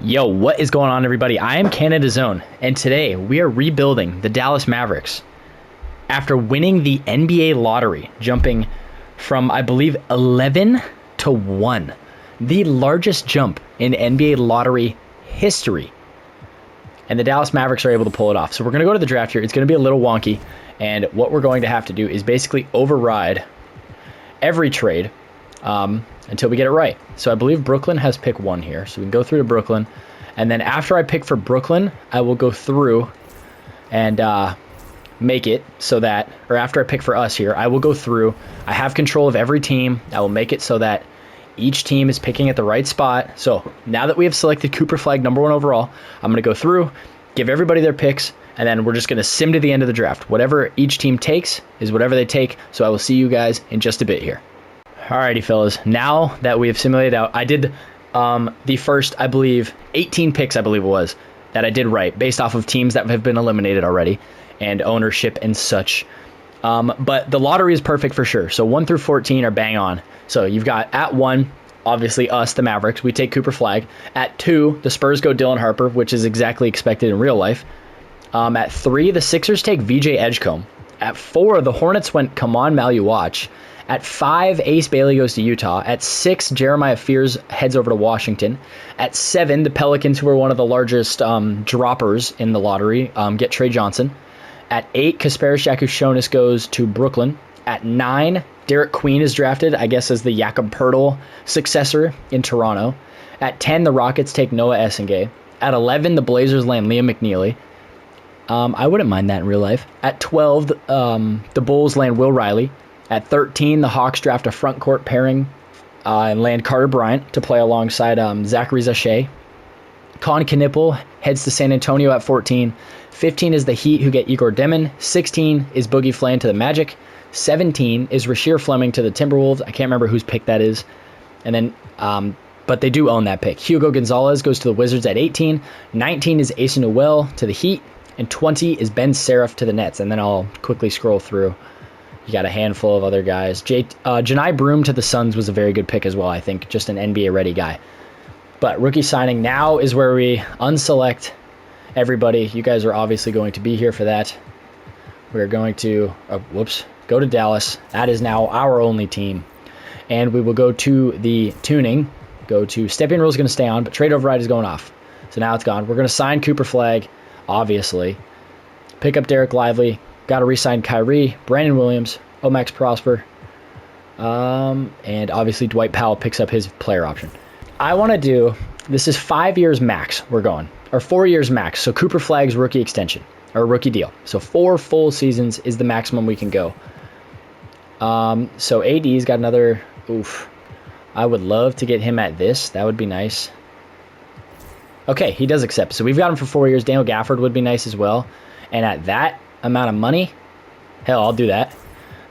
Yo, what is going on, everybody? I am Canada's Own, and today we are rebuilding the Dallas Mavericks after winning the NBA lottery, jumping from, I believe, 11 to 1. The largest jump in NBA lottery history. And the Dallas Mavericks are able to pull it off. So we're going to go to the draft here. It's going to be a little wonky, and what we're going to have to do is basically override every trade until we get it right. So I believe Brooklyn has pick 1 here. So we can go through to Brooklyn. And then after I pick for Brooklyn, I will go through and make it so that, or after I pick for us here, I will go through. I have control of every team. I will make it so that each team is picking at the right spot. So now that we have selected Cooper Flagg #1 overall, I'm going to go through, give everybody their picks, and then we're just going to sim to the end of the draft. Whatever each team takes is whatever they take. So I will see you guys in just a bit here. Alrighty, fellas. Now that we have simulated out, I did the first, I believe, 18 picks, I believe it was, that I did right, based off of teams that have been eliminated already, and ownership and such. But the lottery is perfect for sure. So 1 through 14 are bang on. So you've got at 1, obviously us, the Mavericks. We take Cooper Flagg. At 2, the Spurs go Dylan Harper, which is exactly expected in real life. At 3, the Sixers take VJ Edgecombe. At 4, the Hornets went Kaman Maluach. At 5, Ace Bailey goes to Utah. At 6, Jeremiah Fears heads over to Washington. At 7, the Pelicans, who are one of the largest droppers in the lottery, get Trey Johnson. At 8, Kasparis Jakushonis goes to Brooklyn. At 9, Derek Queen is drafted, I guess, as the Jakob Poeltl successor in Toronto. At 10, the Rockets take Noah Essengay. At 11, the Blazers land Liam McNeely. I wouldn't mind that in real life. At 12, the Bulls land Will Riley. At 13, the Hawks draft a front court pairing and land Carter Bryant to play alongside Zachary Zache. Con Knippel heads to San Antonio at 14. 15 is the Heat, who get Igor Demon. 16 is Boogie Flan to the Magic. 17 is Rasheer Fleming to the Timberwolves. I can't remember whose pick that is. And then, but they do own that pick. Hugo Gonzalez goes to the Wizards at 18. 19 is Asa Noel to the Heat. And 20 is Ben Seraph to the Nets. And then I'll quickly scroll through. You got a handful of other guys. Janai Broom to the Suns was a very good pick as well, I think. Just an NBA-ready guy. But rookie signing now is where we unselect everybody. You guys are obviously going to be here for that. We're going to, go to Dallas. That is now our only team. And we will go to the tuning. Go to Stepping Rule is going to stay on, but Trade Override is going off. So now it's gone. We're going to sign Cooper Flagg, obviously. Pick up Derek Lively. Got to re-sign Kyrie, Brandon Williams, Omax Prosper, and obviously Dwight Powell picks up his player option. I want to do, this is 5 years max we're going, or 4 years max, so Cooper Flagg's rookie extension, or rookie deal. So 4 full seasons is the maximum we can go. So AD's got another, I would love to get him at this. That would be nice. Okay, he does accept. So we've got him for 4 years. Daniel Gafford would be nice as well. And at that amount of money, hell, I'll do that.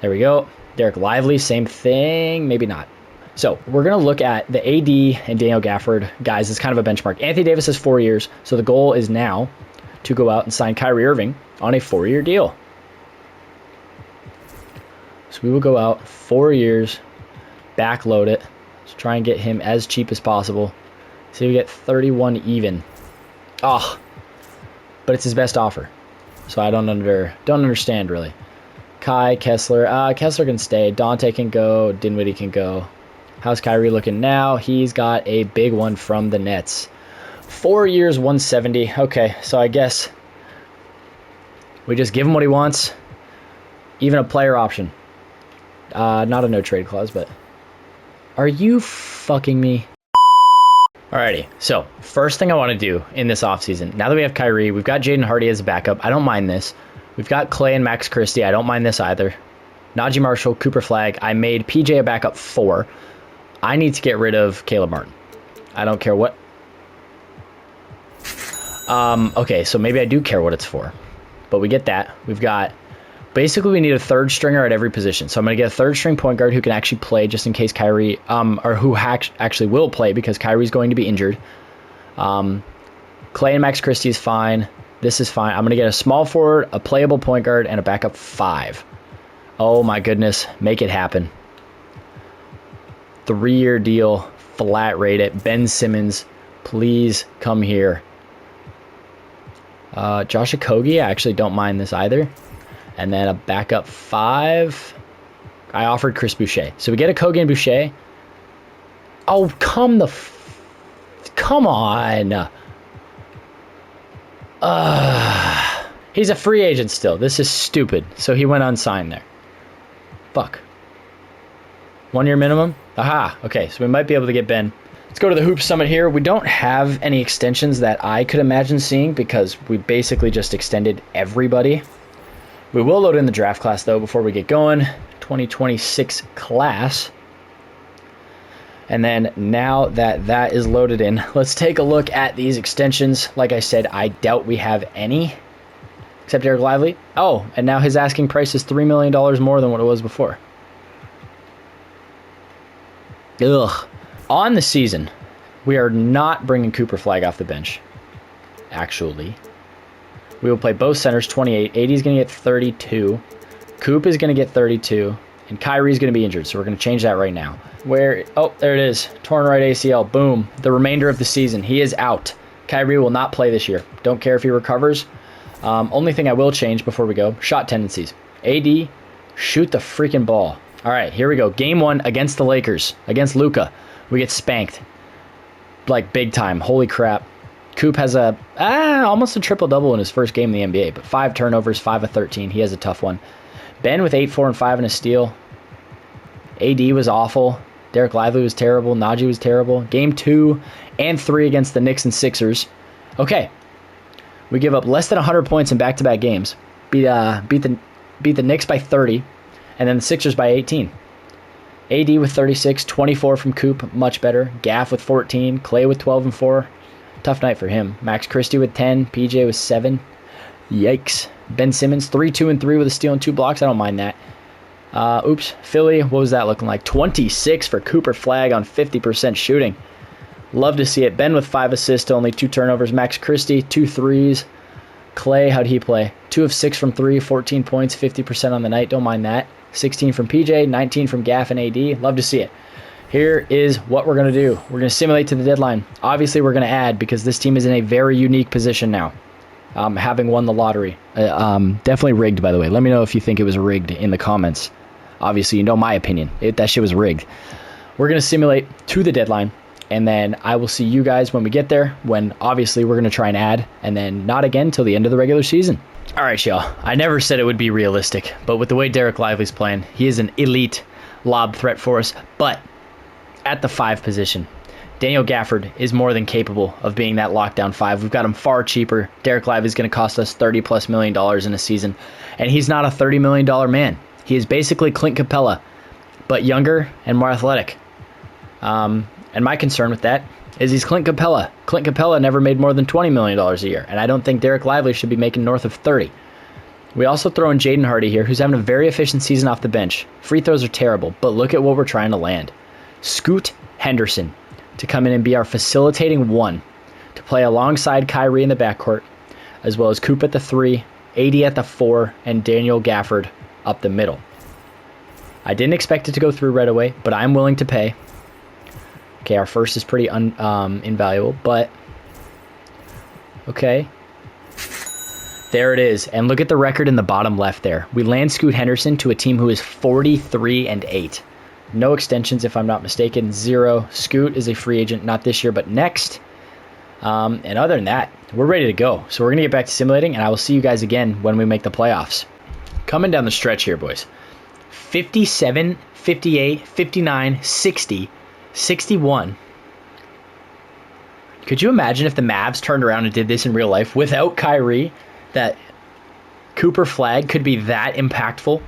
There we go. Derek Lively, same thing, maybe not. So we're going to look at the AD and Daniel Gafford guys as kind of a benchmark. Anthony Davis has 4 years, so the goal is now to go out and sign Kyrie Irving on a 4-year deal. So we will go out 4 years, backload it, let's try and get him as cheap as possible. See if we get 31 even. But it's his best offer. So I don't understand, really. Kai, Kessler. Kessler can stay. Dante can go. Dinwiddie can go. How's Kyrie looking now? He's got a big one from the Nets. 4 years, 170. Okay, so I guess we just give him what he wants. Even a player option. Not a no-trade clause, but... Are you fucking me? Alrighty, so first thing I want to do in this offseason, now that we have Kyrie, we've got Jaden Hardy as a backup. I don't mind this. We've got Clay and Max Christie. I don't mind this either. Najee Marshall, Cooper Flagg. I made PJ a backup 4. I need to get rid of Caleb Martin. I don't care what. Okay, so maybe I do care what it's for. But we get that. We've got... Basically, we need a third stringer at every position. So I'm going to get a third string point guard who can actually play just in case Kyrie, or who actually will play because Kyrie's going to be injured. Clay and Max Christie is fine. This is fine. I'm going to get a small forward, a playable point guard, and a backup 5. Oh my goodness. Make it happen. 3-year deal, flat rate it. Ben Simmons Please come here. Josh Okogie, I actually don't mind this either. And then a backup 5. I offered Chris Boucher. So we get Okogie and Boucher. Oh, come on. He's a free agent still. This is stupid. So he went unsigned there. Fuck. 1 year minimum? Aha. Okay, so we might be able to get Ben. Let's go to the Hoop Summit here. We don't have any extensions that I could imagine seeing because we basically just extended everybody. We will load in the draft class, though, before we get going. 2026 class. And then now that that is loaded in, let's take a look at these extensions. Like I said, I doubt we have any, except Derek Lively. Oh, and now his asking price is $3 million more than what it was before. Ugh. On the season, we are not bringing Cooper Flagg off the bench, actually. We will play both centers, 28. 80 is going to get 32. Coop is going to get 32. And Kyrie's going to be injured, so we're going to change that right now. Oh, there it is. Torn right ACL. Boom. The remainder of the season. He is out. Kyrie will not play this year. Don't care if he recovers. Only thing I will change before we go, shot tendencies. AD, shoot the freaking ball. All right, here we go. Game 1 against the Lakers, against Luka. We get spanked. Like, big time. Holy crap. Coop has almost a triple-double in his first game in the NBA, but 5 turnovers, 5 of 13. He has a tough one. Ben with 8, 4, and 5 and a steal. AD was awful. Derek Lively was terrible. Najee was terrible. Game 2 and 3 against the Knicks and Sixers. Okay. We give up less than 100 points in back-to-back games. Beat the Knicks by 30, and then the Sixers by 18. AD with 36, 24 from Coop, much better. Gaff with 14, Clay with 12 and 4. Tough night for him. Max Christie with 10, PJ with 7. Yikes. Ben Simmons, 3, 2, and 3 with a steal and 2 blocks. I don't mind that. Philly, what was that looking like? 26 for Cooper Flagg on 50% shooting. Love to see it. Ben with 5 assists, only 2 turnovers. Max Christie, 2 threes. Clay, how'd he play? 2 of 6 from 3, 14 points, 50% on the night. Don't mind that. 16 from PJ, 19 from Gaff and AD. Love to see it. Here is what we're going to do. We're going to simulate to the deadline. Obviously, we're going to add because this team is in a very unique position now, having won the lottery. Definitely rigged, by the way. Let me know if you think it was rigged in the comments. Obviously, you know my opinion. That shit was rigged. We're going to simulate to the deadline, and then I will see you guys when we get there, when obviously we're going to try and add, and then not again until the end of the regular season. All right, y'all. I never said it would be realistic, but with the way Derek Lively's playing, he is an elite lob threat for us. But at the 5 position, Daniel Gafford is more than capable of being that lockdown 5. We've got him far cheaper. Derek Lively's going to cost us $30+ million in a season, and he's not a $30 million man. He is basically Clint Capella, but younger and more athletic. And my concern with that is he's Clint Capella. Clint Capella never made more than $20 million a year, and I don't think Derek Lively should be making north of 30. We also throw in Jaden Hardy here, who's having a very efficient season off the bench. Free throws are terrible, but look at what we're trying to land. Scoot Henderson to come in and be our facilitating 1, to play alongside Kyrie in the backcourt, as well as Coop at the 3, AD at the 4, and Daniel Gafford up the middle. I didn't expect it to go through right away, but I'm willing to pay. Okay, our first is pretty invaluable, but okay. There it is. And look at the record in the bottom left there. We land Scoot Henderson to a team who is 43-8. No extensions, if I'm not mistaken. 0. Scoot is a free agent, not this year, but next. And other than that, we're ready to go. So we're going to get back to simulating, and I will see you guys again when we make the playoffs. Coming down the stretch here, boys. 57, 58, 59, 60, 61. Could you imagine if the Mavs turned around and did this in real life without Kyrie, that Cooper Flagg could be that impactful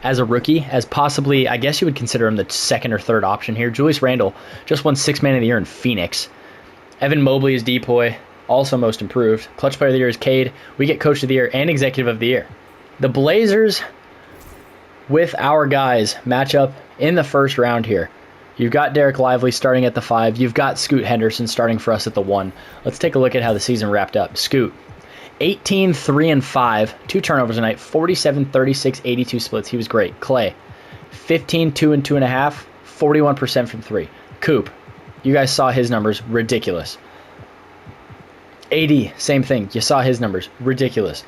as a rookie, as possibly, I guess you would consider him the second or third option here. Julius Randle just won 6th Man of the Year in Phoenix. Evan Mobley is Depoy, also most improved. Clutch Player of the Year is Cade. We get Coach of the Year and Executive of the Year. The Blazers with our guys match up in the first round here. You've got Derek Lively starting at the 5. You've got Scoot Henderson starting for us at the 1. Let's take a look at how the season wrapped up. Scoot, 18, 3, and 5. 2 turnovers a night. 47, 36, 82 splits. He was great. Clay, 15, 2, and 2.5. 41% from 3. Coop, you guys saw his numbers. Ridiculous. AD, same thing. You saw his numbers. Ridiculous.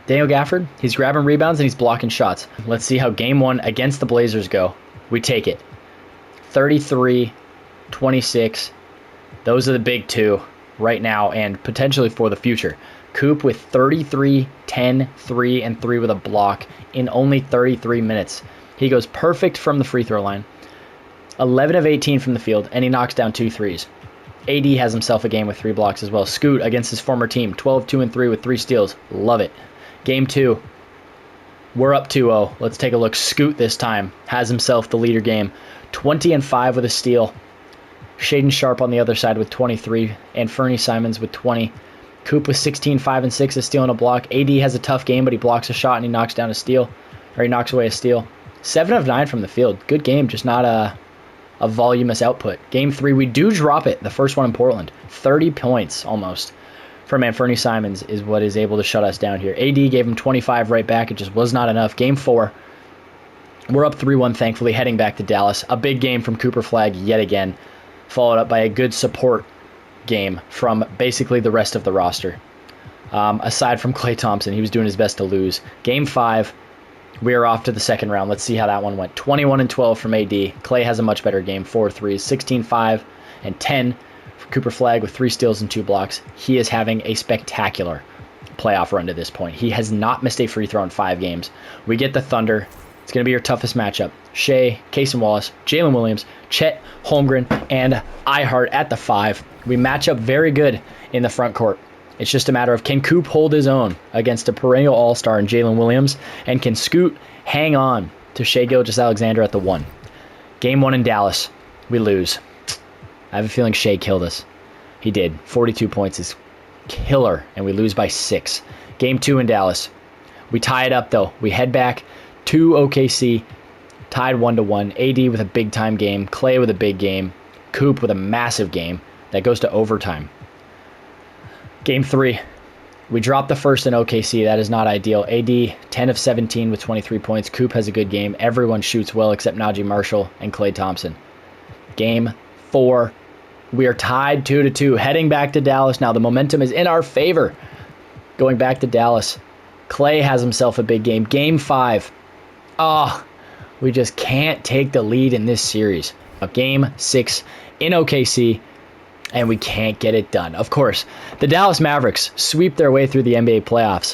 Daniel Gafford, he's grabbing rebounds and he's blocking shots. Let's see how game 1 against the Blazers go. We take it. 33, 26. Those are the big two right now and potentially for the future. Coop with 33, 10, 3, and 3 with a block in only 33 minutes. He goes perfect from the free throw line. 11 of 18 from the field, and he knocks down 2 threes. AD has himself a game with 3 blocks as well. Scoot against his former team, 12, 2, and 3 with 3 steals. Love it. Game 2, we're up 2-0. Let's take a look. Scoot this time has himself the leader game. 20 and 5 with a steal. Shaden Sharp on the other side with 23, and Fernie Simons with 20. Coop with 16, 5, and 6, a steal and a block. AD has a tough game, but he blocks a shot and he knocks down a steal, or he knocks away a steal. 7 of 9 from the field. Good game, just not a voluminous output. Game 3, we do drop it. The first one in Portland. 30 points almost from Fernie Simons is what is able to shut us down here. AD gave him 25 right back. It just was not enough. Game 4, we're up 3-1, thankfully, heading back to Dallas. A big game from Cooper Flagg yet again, followed up by a good support game from basically the rest of the roster. Aside from Klay Thompson, he was doing his best to lose. Game 5, we are off to the second round. Let's see how that one went. 21 and 12 from AD. Klay has a much better game. 4 threes, 16, 5, and 10 for Cooper Flagg with 3 steals and 2 blocks. He is having a spectacular playoff run to this point. He has not missed a free throw in 5 games. We get the Thunder. It's going to be your toughest matchup. Shea, Cason Wallace, Jalen Williams, Chet Holmgren, and Ihart at the 5. We match up very good in the front court. It's just a matter of, can Coop hold his own against a perennial all-star in Jalen Williams, and can Scoot hang on to Shai Gilgeous-Alexander at the 1. Game 1 in Dallas, we lose. I have a feeling Shai killed us. He did. 42 points is killer, and we lose by 6. Game 2 in Dallas, we tie it up though. We head back to OKC, tied 1-1. AD with a big-time game, Klay with a big game, Coop with a massive game that goes to overtime. Game 3, we dropped the first in OKC. That is not ideal. AD, 10 of 17 with 23 points. Coop has a good game. Everyone shoots well except Najee Marshall and Klay Thompson. Game 4, we are tied 2-2, heading back to Dallas. Now the momentum is in our favor. Going back to Dallas, Klay has himself a big game. Game 5, we just can't take the lead in this series. Game 6 in OKC, and we can't get it done. Of course, the Dallas Mavericks sweep their way through the NBA playoffs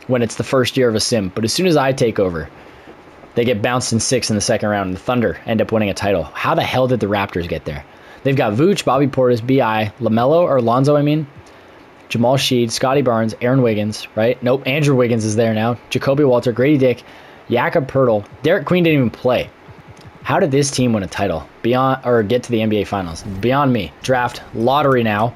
when it's the first year of a sim, but as soon as I take over, they get bounced in 6 in the second round, and the Thunder end up winning a title. How the hell did the Raptors get there? They've got Vooch, Bobby Portis, B.I., Lonzo, Jamal Sheed, Scotty Barnes, Aaron Wiggins, right? Nope, Andrew Wiggins is there now. Jacoby Walter, Grady Dick, Jakob Poeltl. Derek Queen didn't even play. How did this team win a title? Get to the NBA Finals? Beyond me. Draft lottery now.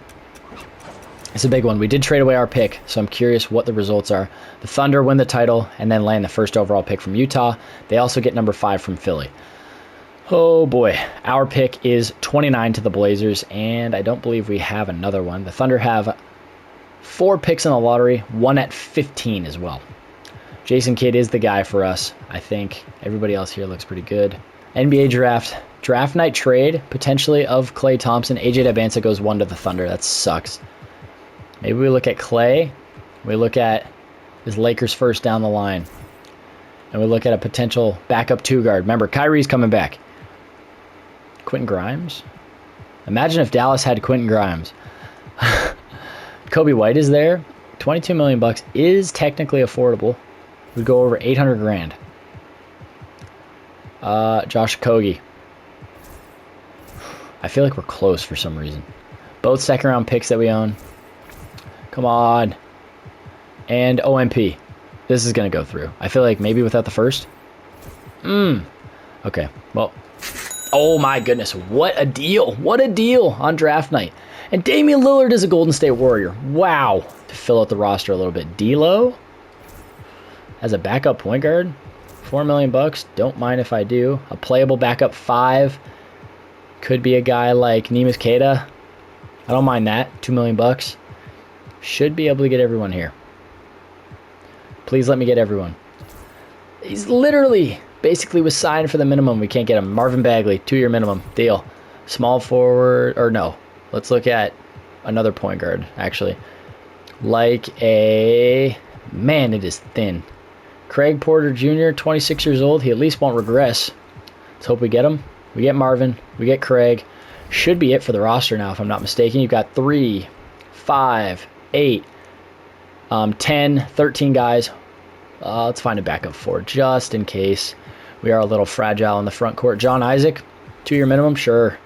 It's a big one. We did trade away our pick, so I'm curious what the results are. The Thunder win the title and then land the first overall pick from Utah. They also get number 5 from Philly. Oh boy. Our pick is 29 to the Blazers, and I don't believe we have another one. The Thunder have 4 picks in the lottery, 1 at 15 as well. Jason Kidd is the guy for us. I think everybody else here looks pretty good. NBA draft night trade, potentially, of Klay Thompson. AJ Dybantsa goes 1 to the Thunder. That sucks. Maybe we look at Klay. We look at his Lakers first down the line. And we look at a potential backup 2 guard. Remember, Kyrie's coming back. Quentin Grimes? Imagine if Dallas had Quentin Grimes. Kobe White is there. $22 million is technically affordable. We'd go over $800,000. Josh Okogie. I feel like we're close for some reason. Both second round picks that we own. Come on. And OMP. This is going to go through. I feel like maybe without the first. Okay. Well. Oh my goodness. What a deal. What a deal on draft night. And Damian Lillard is a Golden State Warrior. Wow. To fill out the roster a little bit. D'Lo as a backup point guard. $4 million. Don't mind if I do. A playable backup 5. Could be a guy like Neemias Queta. I don't mind that. $2 million. Should be able to get everyone here. Please let me get everyone. He's literally basically was signed for the minimum. We can't get him. Marvin Bagley, 2-year minimum. Deal. Small forward, or no. Let's look at another point guard, actually. Like a... Man, it is thin. Craig Porter Jr., 26 years old. He at least won't regress. Let's hope we get him. We get Marvin. We get Craig. Should be it for the roster now, if I'm not mistaken. You've got 3, 5, 8, 10, 13 guys. Let's find a backup 4 just in case we are a little fragile in the front court. John Isaac, 2-year minimum, sure.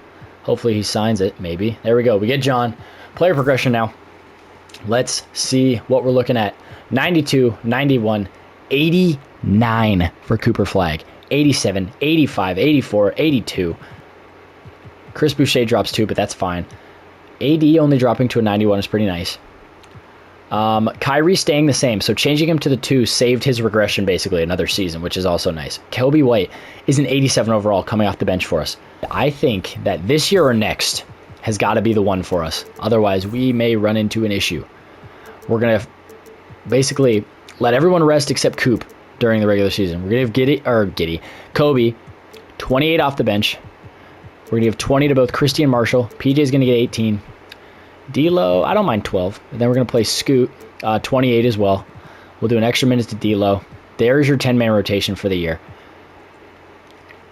Hopefully he signs it, maybe. There we go. We get John. Player progression now. Let's see what we're looking at. 92, 91, 89 for Cooper Flagg. 87, 85, 84, 82. Chris Boucher drops 2, but that's fine. AD only dropping to a 91 is pretty nice. Kyrie staying the same, so changing him to the 2 saved his regression basically another season, which is also nice. Kobe White is an 87 overall coming off the bench for us. I think that this year or next has got to be the one for us. Otherwise, we may run into an issue. We're going to basically let everyone rest except Coop during the regular season. We're going to have Kobe, 28 off the bench. We're going to give 20 to both Christie and Marshall. PJ's going to get 18. D'Lo, I don't mind 12. And then we're going to play Scoot, 28 as well. We'll do an extra minutes to D'Lo. There's your 10-man rotation for the year.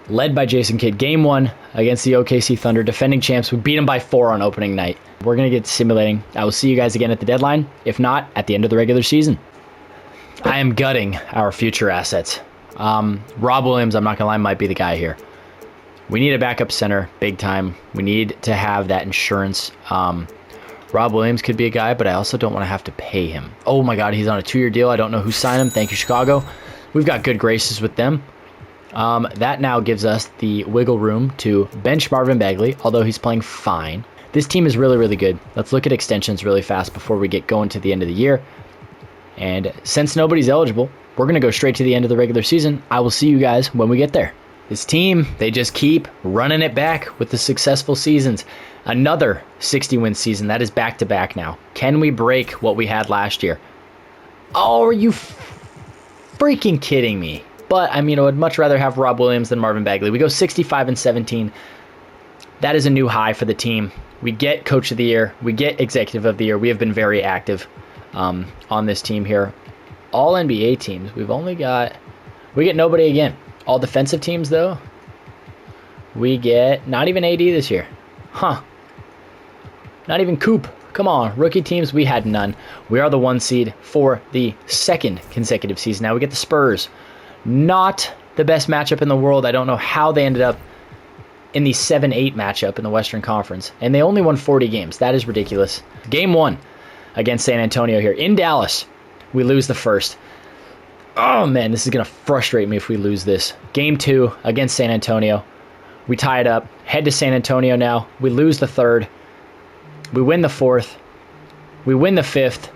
Led by Jason Kidd. Game 1 against the OKC Thunder. Defending champs. We beat them by 4 on opening night. We're going to get simulating. I will see you guys again at the deadline. If not, at the end of the regular season. I am gutting our future assets. Rob Williams, I'm not going to lie, might be the guy here. We need a backup center, big time. We need to have that insurance. Rob Williams could be a guy, but I also don't want to have to pay him. Oh my God, he's on a 2-year deal. I don't know who signed him. Thank you, Chicago. We've got good graces with them. That now gives us the wiggle room to bench Marvin Bagley, although he's playing fine. This team is really, really good. Let's look at extensions really fast before we get going to the end of the year. And since nobody's eligible, we're going to go straight to the end of the regular season. I will see you guys when we get there. This team, they just keep running it back with the successful seasons. Another 60-win season. That is back-to-back now. Can we break what we had last year? Oh, are you freaking kidding me? But, I mean, I would much rather have Rob Williams than Marvin Bagley. We go 65-17. That is a new high for the team. We get Coach of the Year. We get Executive of the Year. We have been very active on this team here. All NBA teams. We get nobody again. All defensive teams, though, we get not even AD this year. Huh. Not even Coop. Come on. Rookie teams, we had none. We are the 1 seed for the 2nd consecutive season. Now we get the Spurs. Not the best matchup in the world. I don't know how they ended up in the 7-8 matchup in the Western Conference. And they only won 40 games. That is ridiculous. Game 1 against San Antonio here in Dallas. We lose the first. Oh, man, this is going to frustrate me if we lose this. Game 2 against San Antonio. We tie it up. Head to San Antonio now. We lose the 3rd. We win the 4th. We win the 5th.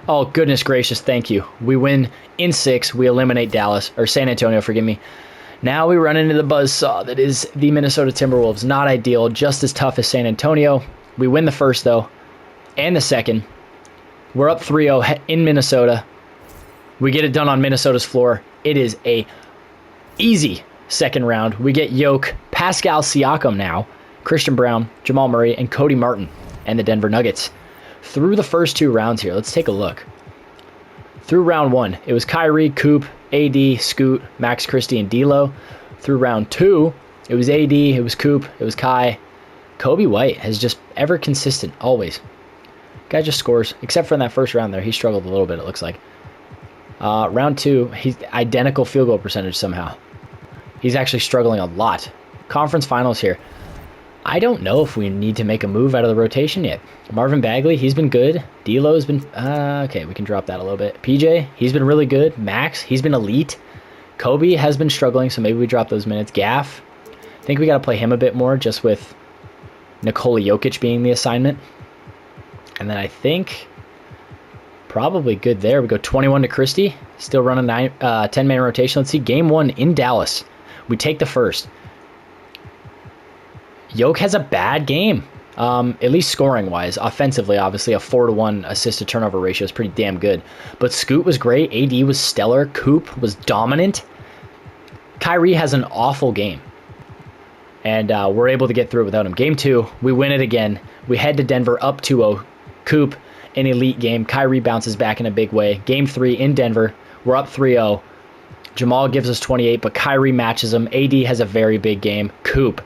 Oh, goodness gracious, thank you. We win in 6. We eliminate San Antonio, forgive me. Now we run into the buzzsaw that is the Minnesota Timberwolves. Not ideal, just as tough as San Antonio. We win the 1st, though, and the 2nd. We're up 3-0 in Minnesota. We get it done on Minnesota's floor. It is a easy 2nd round. We get Yoke, Pascal Siakam now, Christian Brown, Jamal Murray, and Cody Martin, and the Denver Nuggets. Through the first 2 rounds here, let's take a look. Through round 1, it was Kyrie, Coop, AD, Scoot, Max Christie, and D'Lo. Through round 2, it was AD, it was Coop, it was Kai. Kobe White has just ever consistent, always. Guy just scores, except for in that first round there. He struggled a little bit, it looks like. Round 2, he's identical field goal percentage somehow. He's actually struggling a lot. Conference finals here. I don't know if we need to make a move out of the rotation yet. Marvin Bagley, he's been good. D'Lo's been... okay, we can drop that a little bit. PJ, he's been really good. Max, he's been elite. Kobe has been struggling, so maybe we drop those minutes. Gaff, I think we got to play him a bit more, just with Nikola Jokic being the assignment. And then I think... probably good there. We go 21 to Christie. Still running 10-man rotation. Let's see. Game 1 in Dallas. We take the 1st. Yoke has a bad game. At least scoring-wise. Offensively, obviously, a 4-to-1 assist-to-turnover ratio is pretty damn good. But Scoot was great. AD was stellar. Coop was dominant. Kyrie has an awful game. and we're able to get through it without him. Game 2, we win it again. We head to Denver up 2-0. Coop, an elite game. Kyrie bounces back in a big way. Game 3 in Denver, we're up 3-0. Jamal gives us 28, but Kyrie matches him. AD has a very big game. Coop,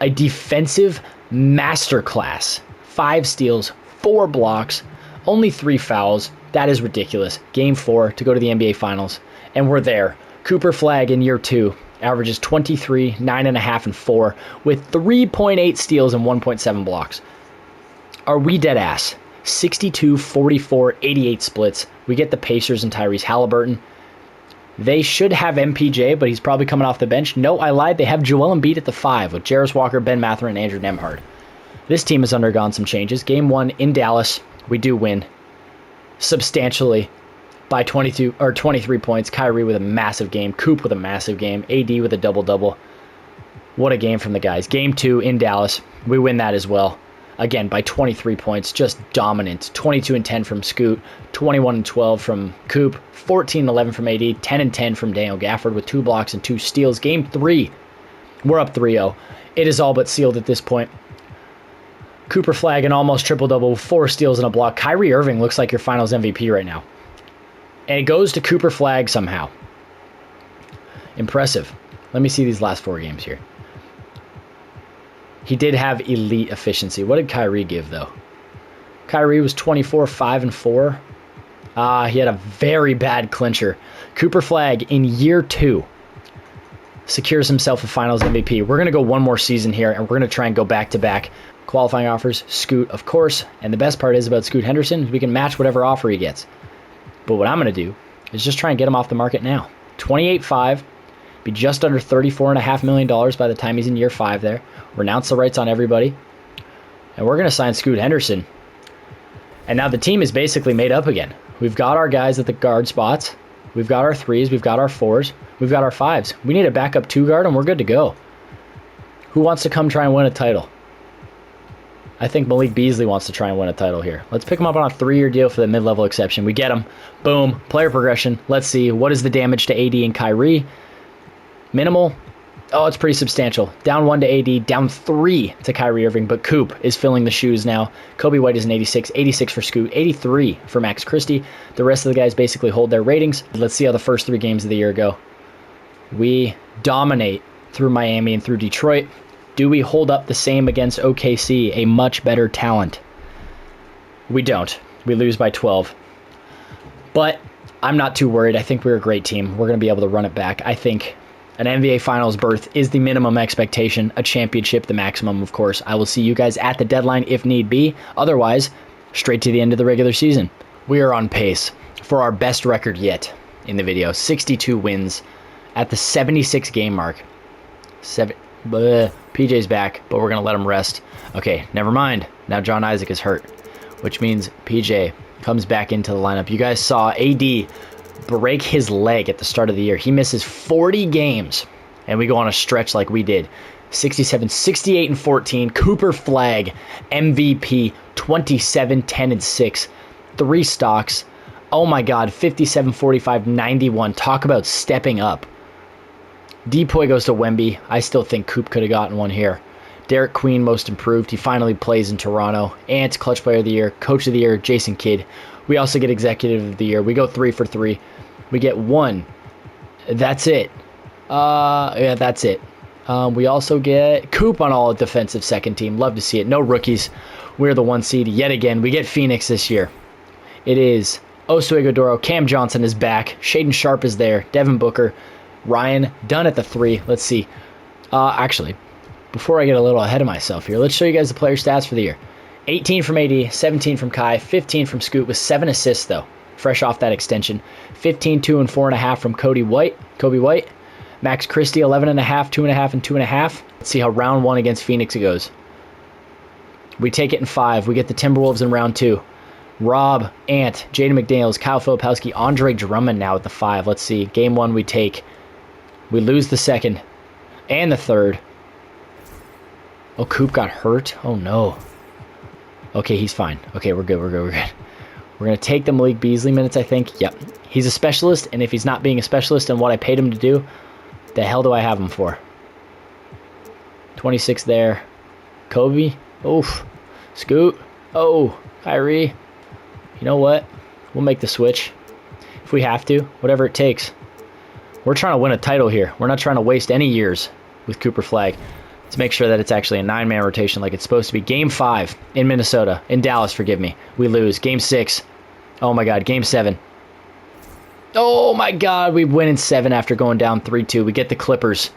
a defensive masterclass. 5 steals, 4 blocks, only 3 fouls. That is ridiculous. Game 4 to go to the NBA Finals, and we're there. Cooper Flagg in year 2 averages 23, 9.5, and 4 with 3.8 steals and 1.7 blocks. Are we dead ass? 62, 44, 88 splits. We get the Pacers and Tyrese Halliburton. They should have MPJ, but he's probably coming off the bench. No, I lied. They have Joel Embiid at the 5 with Jarris Walker, Ben Mathurin, and Andrew Nembhard. This team has undergone some changes. Game 1 in Dallas, we do win substantially by 22 or 23 points. Kyrie with a massive game. Coop with a massive game. AD with a double-double. What a game from the guys. Game 2 in Dallas, we win that as well. Again, by 23 points, just dominant. 22 and 10 from Scoot, 21 and 12 from Coop, 14 and 11 from AD, 10 and 10 from Daniel Gafford with 2 blocks and 2 steals. Game 3, we're up 3-0. It is all but sealed at this point. Cooper Flagg an almost triple-double, 4 steals and a block. Kyrie Irving looks like your finals MVP right now. And it goes to Cooper Flagg somehow. Impressive. Let me see these last 4 games here. He did have elite efficiency. What did Kyrie give, though? Kyrie was 24, 5, and 4. He had a very bad clincher. Cooper Flagg, in year 2, secures himself a finals MVP. We're going to go one more season here, and we're going to try and go back-to-back. Qualifying offers, Scoot, of course. And the best part is about Scoot Henderson, we can match whatever offer he gets. But what I'm going to do is just try and get him off the market now. 28.5. Be just under $34.5 million by the time he's in year 5 there. Renounce the rights on everybody. And we're going to sign Scoot Henderson. And now the team is basically made up again. We've got our guys at the guard spots. We've got our 3s. We've got our 4s. We've got our 5s. We need a backup 2 guard and we're good to go. Who wants to come try and win a title? I think Malik Beasley wants to try and win a title here. Let's pick him up on a 3-year deal for the mid-level exception. We get him. Boom. Player progression. Let's see. What is the damage to AD and Kyrie? Minimal. Oh, it's pretty substantial. Down 1 to AD, down 3 to Kyrie Irving, but Coop is filling the shoes now. Kobe White is an 86, 86 for Scoot, 83 for Max Christie. The rest of the guys basically hold their ratings. Let's see how the first 3 games of the year go. We dominate through Miami and through Detroit. Do we hold up the same against OKC, a much better talent? We don't. We lose by 12. But I'm not too worried. I think we're a great team. We're going to be able to run it back. I think an NBA Finals berth is the minimum expectation. A championship, the maximum, of course. I will see you guys at the deadline if need be. Otherwise, straight to the end of the regular season. We are on pace for our best record yet in the video. 62 wins at the 76 game mark. PJ's back, but we're going to let him rest. Okay, never mind. Now John Isaac is hurt, which means PJ comes back into the lineup. You guys saw AD break his leg at the start of the year. He misses 40 games, and we go on a stretch like we did. 67, 68, and 14. Cooper Flagg, MVP, 27, 10, and 6. 3 stocks. Oh my God, 57, 45, 91. Talk about stepping up. Depoy goes to Wemby. I still think Coop could have gotten one here. Derek Queen, most improved. He finally plays in Toronto. Ant, clutch player of the year. Coach of the year, Jason Kidd. We also get executive of the year. We go 3 for 3. We get 1. That's it. Yeah, that's it. We also get Coop on all defensive second team. Love to see it. No rookies. We're the 1 seed yet again. We get Phoenix this year. It is Oso Ighodaro. Cam Johnson is back. Shaden Sharp is there. Devin Booker. Ryan Dunn at the 3. Let's see. Actually, before I get a little ahead of myself here, let's show you guys the player stats for the year. 18 from AD, 17 from Kai, 15 from Scoot with 7 assists, though, fresh off that extension. 15, 2, and 4.5 from Kobe White. Max Christie, 11.5, 2.5, and 2.5. Let's see how round 1 against Phoenix goes. We take it in 5. We get the Timberwolves in round 2. Rob, Ant, Jaden McDaniels, Kyle Filipowski, Andre Drummond now at the 5. Let's see. Game 1 we take. We lose the 2nd and the 3rd. Oh, Coop got hurt? Oh, no. Okay, he's fine. Okay, we're good. We're going to take the Malik Beasley minutes, I think. Yep. He's a specialist, and if he's not being a specialist in what I paid him to do, the hell do I have him for? 26 there. Kobe. Oof. Scoot. Oh, Kyrie. You know what? We'll make the switch if we have to. Whatever it takes. We're trying to win a title here. We're not trying to waste any years with Cooper Flagg. Let's make sure that it's actually a 9-man rotation like it's supposed to be. Game 5 in Minnesota. In Dallas, forgive me. We lose. Game 6. Oh, my God. Game 7. Oh, my God. We win in 7 after going down 3-2. We get the Clippers.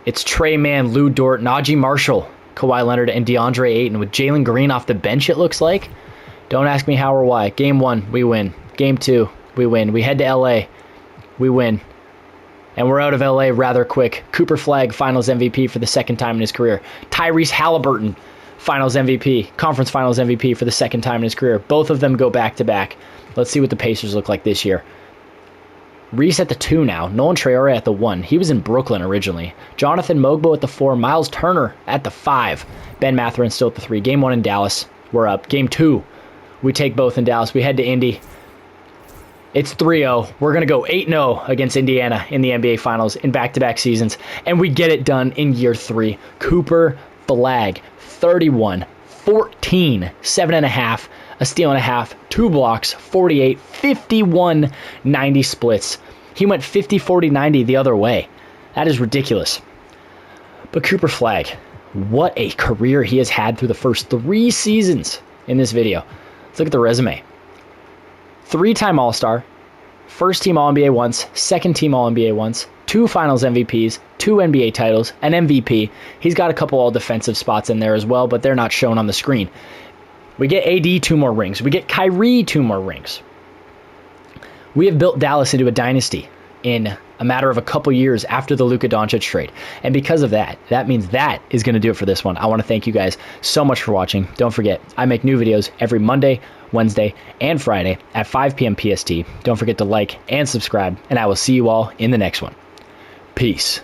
It's Trey Mann, Lou Dort, Najee Marshall, Kawhi Leonard, and DeAndre Ayton with Jalen Green off the bench, it looks like. Don't ask me how or why. Game 1, we win. Game 2, we win. We head to LA. We win. And we're out of LA rather quick. Cooper Flagg, Finals MVP for the second time in his career. Tyrese Halliburton, Finals MVP, Conference Finals MVP for the second time in his career. Both of them go back-to-back. Let's see what the Pacers look like this year. Reese at the 2 now. Nolan Traore at the 1. He was in Brooklyn originally. Jonathan Mogbo at the 4. Miles Turner at the 5. Ben Mathurin still at the 3. Game 1 in Dallas. We're up. Game 2. We take both in Dallas. We head to Indy. It's 3-0. We're going to go 8-0 against Indiana in the NBA Finals in back-to-back seasons. And we get it done in year 3. Cooper Flagg, 31, 14, 7.5, a steal and a half, 2 blocks, 48, 51, 90 splits. He went 50, 40, 90 the other way. That is ridiculous. But Cooper Flagg, what a career he has had through the first 3 seasons in this video. Let's look at the resume. 3-time All-Star, first-team All-NBA once, second-team All-NBA once, 2 Finals MVPs, 2 NBA titles, an MVP. He's got a couple all-defensive spots in there as well, but they're not shown on the screen. We get AD 2 more rings. We get Kyrie 2 more rings. We have built Dallas into a dynasty in a matter of a couple years after the Luka Doncic trade. And because of that, that means that is going to do it for this one. I want to thank you guys so much for watching. Don't forget, I make new videos every Monday, Wednesday, and Friday at 5 p.m. PST. Don't forget to like and subscribe, and I will see you all in the next one. Peace.